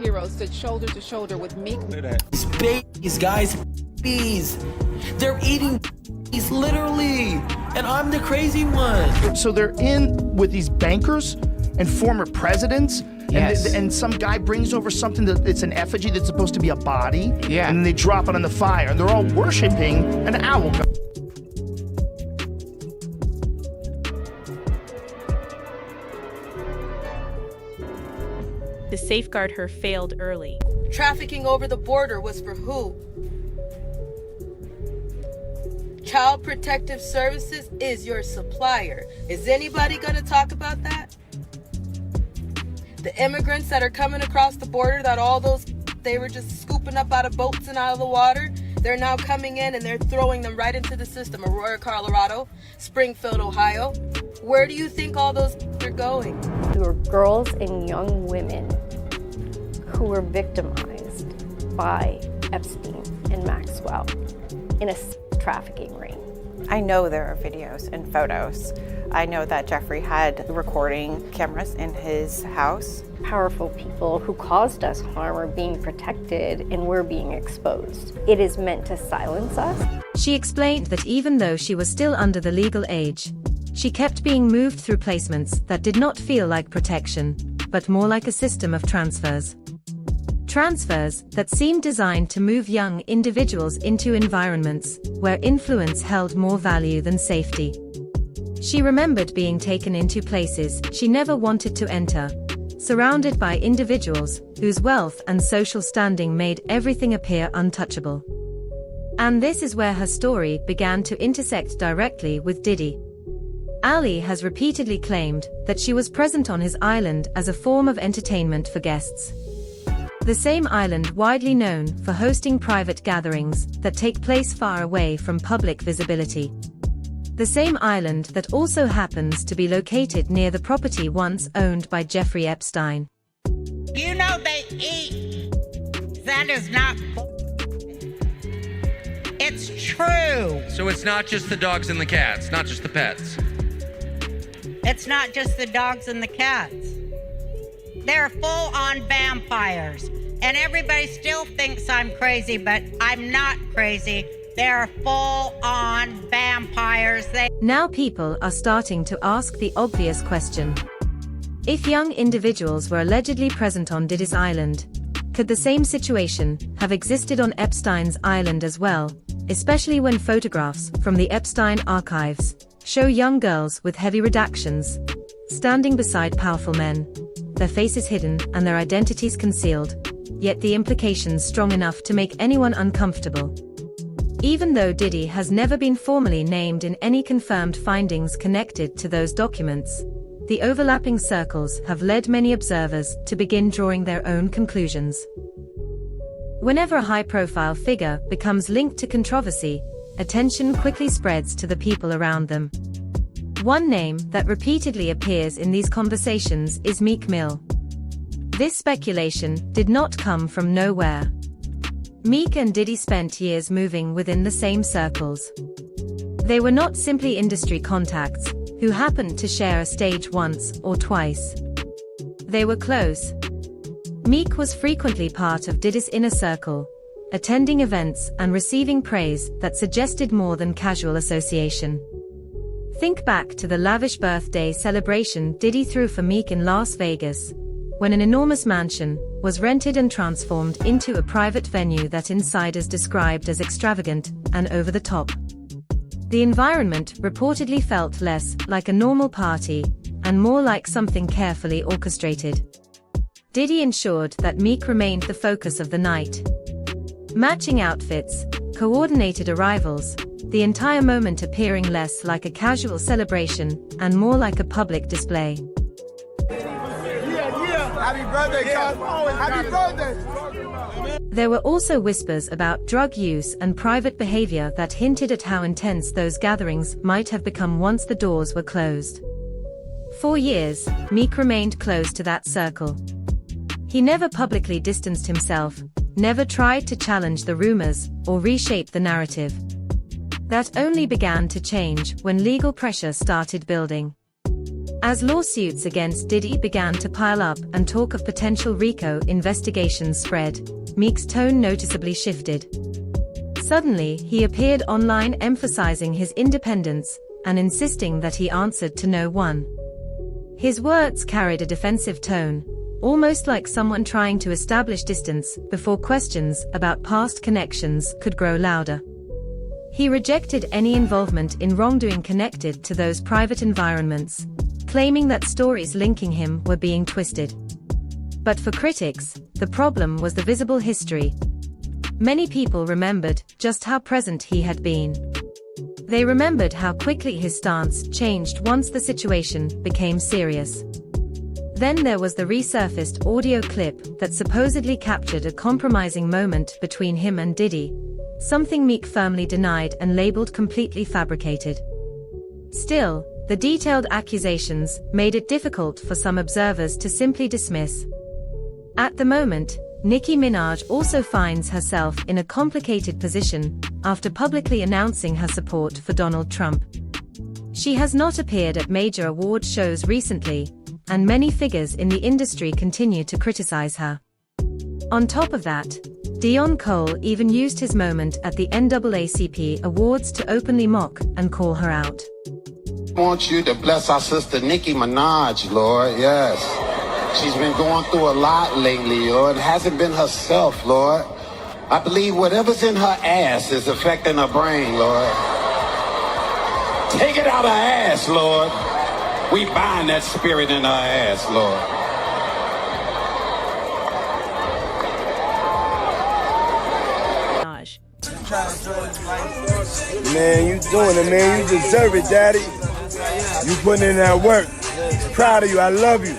hero stood shoulder to shoulder with Meek Mill. These babies, guys, babies. They're eating babies, literally. And I'm the crazy one. So they're in with these bankers and former presidents. Yes. And some guy brings over something it's an effigy that's supposed to be a body. Yeah. And then they drop it on the fire. And they're all worshiping an owl. To safeguard her failed early. Trafficking over the border was for who? Child Protective Services is your supplier. Is anybody going to talk about that? The immigrants that are coming across the border, that all those, they were just scooping up out of boats and out of the water, they're now coming in and they're throwing them right into the system. Aurora, Colorado, Springfield, Ohio. Where do you think all those are going? There were girls and young women who were victimized by Epstein and Maxwell in a trafficking ring. I know there are videos and photos. I know that Jeffrey had recording cameras in his house. Powerful people who caused us harm are being protected and we're being exposed. It is meant to silence us. She explained that even though she was still under the legal age, she kept being moved through placements that did not feel like protection, but more like a system of transfers. Transfers that seemed designed to move young individuals into environments where influence held more value than safety. She remembered being taken into places she never wanted to enter, surrounded by individuals whose wealth and social standing made everything appear untouchable. And this is where her story began to intersect directly with Diddy. Ali has repeatedly claimed that she was present on his island as a form of entertainment for guests. The same island widely known for hosting private gatherings that take place far away from public visibility. The same island that also happens to be located near the property once owned by Jeffrey Epstein. You know they eat. That is not. It's true. So it's not just the dogs and the cats, not just the pets. It's not just the dogs and the cats. They're full-on vampires. And everybody still thinks I'm crazy, but I'm not crazy. They're full-on vampires. Now people are starting to ask the obvious question. If young individuals were allegedly present on Diddy's island, could the same situation have existed on Epstein's island as well, especially when photographs from the Epstein archives show young girls with heavy redactions, standing beside powerful men, their faces hidden and their identities concealed, yet the implications strong enough to make anyone uncomfortable. Even though Diddy has never been formally named in any confirmed findings connected to those documents, the overlapping circles have led many observers to begin drawing their own conclusions. Whenever a high-profile figure becomes linked to controversy, attention quickly spreads to the people around them. One name that repeatedly appears in these conversations is Meek Mill. This speculation did not come from nowhere. Meek and Diddy spent years moving within the same circles. They were not simply industry contacts who happened to share a stage once or twice. They were close. Meek was frequently part of Diddy's inner circle, attending events and receiving praise that suggested more than casual association. Think back to the lavish birthday celebration Diddy threw for Meek in Las Vegas, when an enormous mansion was rented and transformed into a private venue that insiders described as extravagant and over the top. The environment reportedly felt less like a normal party and more like something carefully orchestrated. Diddy ensured that Meek remained the focus of the night. Matching outfits, coordinated arrivals, the entire moment appearing less like a casual celebration and more like a public display. Happy birthday, cuz. Happy birthday. There were also whispers about drug use and private behavior that hinted at how intense those gatherings might have become once the doors were closed. For years, Meek remained close to that circle. He never publicly distanced himself, never tried to challenge the rumors or reshape the narrative. That only began to change when legal pressure started building. As lawsuits against Diddy began to pile up and talk of potential RICO investigations spread, Meek's tone noticeably shifted. Suddenly, he appeared online emphasizing his independence and insisting that he answered to no one. His words carried a defensive tone, almost like someone trying to establish distance before questions about past connections could grow louder. He rejected any involvement in wrongdoing connected to those private environments, claiming that stories linking him were being twisted. But for critics, the problem was the visible history. Many people remembered just how present he had been. They remembered how quickly his stance changed once the situation became serious. Then there was the resurfaced audio clip that supposedly captured a compromising moment between him and Diddy, something Meek firmly denied and labeled completely fabricated. Still, the detailed accusations made it difficult for some observers to simply dismiss. At the moment, Nicki Minaj also finds herself in a complicated position after publicly announcing her support for Donald Trump. She has not appeared at major award shows recently, and many figures in the industry continue to criticize her. On top of that, Dion Cole even used his moment at the NAACP Awards to openly mock and call her out. I want you to bless our sister Nicki Minaj, Lord, yes. She's been going through a lot lately, Lord. It hasn't been herself, Lord. I believe whatever's in her ass is affecting her brain, Lord. Take it out of her ass, Lord. We bind that spirit in her ass, Lord. Man, you doing it, man. You deserve it, Daddy. You putting in that work. Proud of you. I love you.